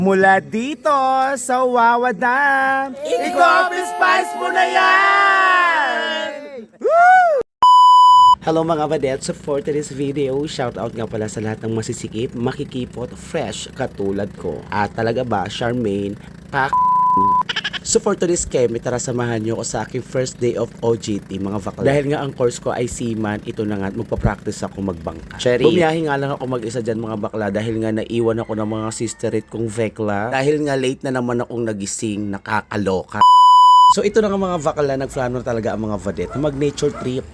Mula dito sa Wawa Dam, i-copy spice mo na yan! Woo! Hello mga badets, so for today's video, shoutout nga pala sa lahat ng masisikip, makikipot, fresh katulad ko. At talaga ba, Charmaine, So for today's kemi, tara samahan nyo ako sa aking first day of OJT mga bakla. Dahil nga ang course ko ay seaman, ito na nga magpa-practice ako magbangka. Bumiyahe nga lang ako mag-isa dyan mga bakla dahil nga naiwan ako ng mga sisterit kong vekla. Dahil nga late na naman akong nagising, nakakaloka. So ito na nga mga bakla, nagplano talaga ang mga vadet na mag-nature trip,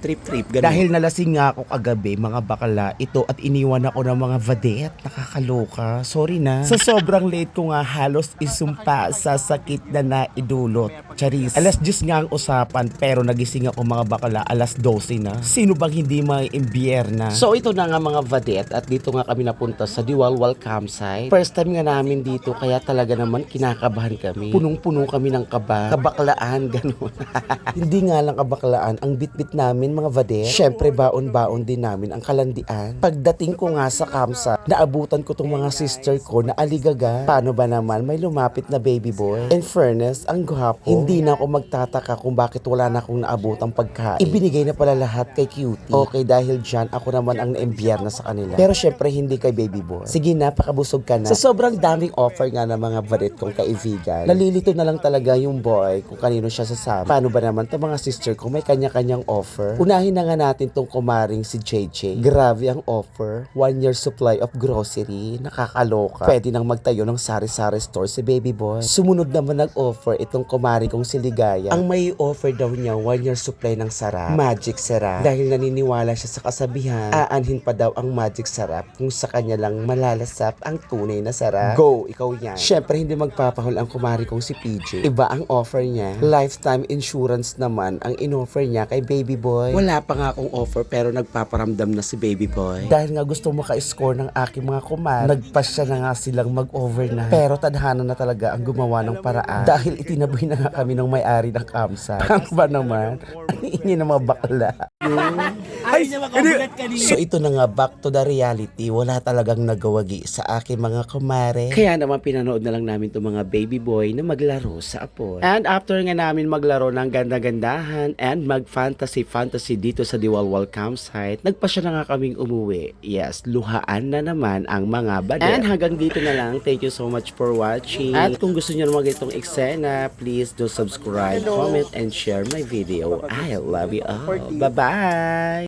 ganun. Dahil nalasing nga ako kagabi mga bakla, ito at iniwan ako ng mga vadet, nakakaloka. Sorry na. Sa sobrang late ko nga, halos isumpa sa sakit na naidulot. Charis. Alas 10 nga ang usapan, pero nagising ako mga bakla, alas 12 na. Sino bang hindi maiimbiyerna? So ito na nga mga vadet, at dito nga kami napunta sa Diwalwal campsite. First time nga namin dito, kaya talaga naman kinakabahan kami. Punong-puno kami ng kaba, kabaklaan, ganun. Hindi nga lang kabaklaan, ang bitbit namin mga vadet. Syempre baon-baon din namin ang kalandian. Pagdating ko nga sa campsite, naabutan ko tong mga sister ko na aligaga. Paano ba naman may lumapit na baby boy? In fairness, ang gwapo. Hindi na ako magtataka kung bakit wala na akong naabutang pagkain. Ibinigay na pala lahat kay Cutie. Okay, dahil dyan, ako naman ang naimbyar na sa kanila. Pero syempre, hindi kay baby boy. Sige na, pakabusog ka na. Sa sobrang daming offer nga ng mga vadet kong kaibigan, nalilito na lang talaga yung boy kung kanino siya sasama. Paano ba naman itong mga sister ko may kanya-kanyang offer? Unahin na nga natin tong kumaring si JJ. Grabe ang offer. 1 year supply of grocery. Nakakaloka. Pwede nang magtayo ng sari-sari store si baby boy. Sumunod naman nag-offer itong kumaring kong si Ligaya. Ang may offer daw niya 1 year supply ng sarap. Magic sarap. Dahil naniniwala siya sa kasabihan, aanhin pa daw ang magic sarap kung sa kanya lang malalasap ang tunay na sarap. Go! Ikaw yan. Syempre hindi magpapahol ang kumari kong si PJ. Iba ang offer niya. Lifetime insurance naman ang in-offer niya kay baby boy. Wala pa nga akong offer pero nagpaparamdam na si baby boy. Dahil nga gusto maka-score ng aking mga kumari, nagpasya na nga silang mag-overnight. Pero tadhana na talaga ang gumawa ng paraan. Dahil itinaboy na nga kami ng may-ari ng campsite. Paano ba naman? Ang ingin ng mga bakla. So ito na nga, back to the reality. Wala talagang nagawagi sa aking mga kumare. Kaya naman pinanood na lang namin itong mga baby boy na maglaro sa apoy. And after nga namin maglaro ng ganda-gandahan and mag-fantasy dito sa Diwalwal campsite, nagpasya na nga kaming umuwi. Yes, luhaan na naman ang mga badet. And hanggang dito na lang. Thank you so much for watching. At kung gusto nyo naman itong eksena, please do subscribe, comment, and share my video. I love you all. Bye-bye!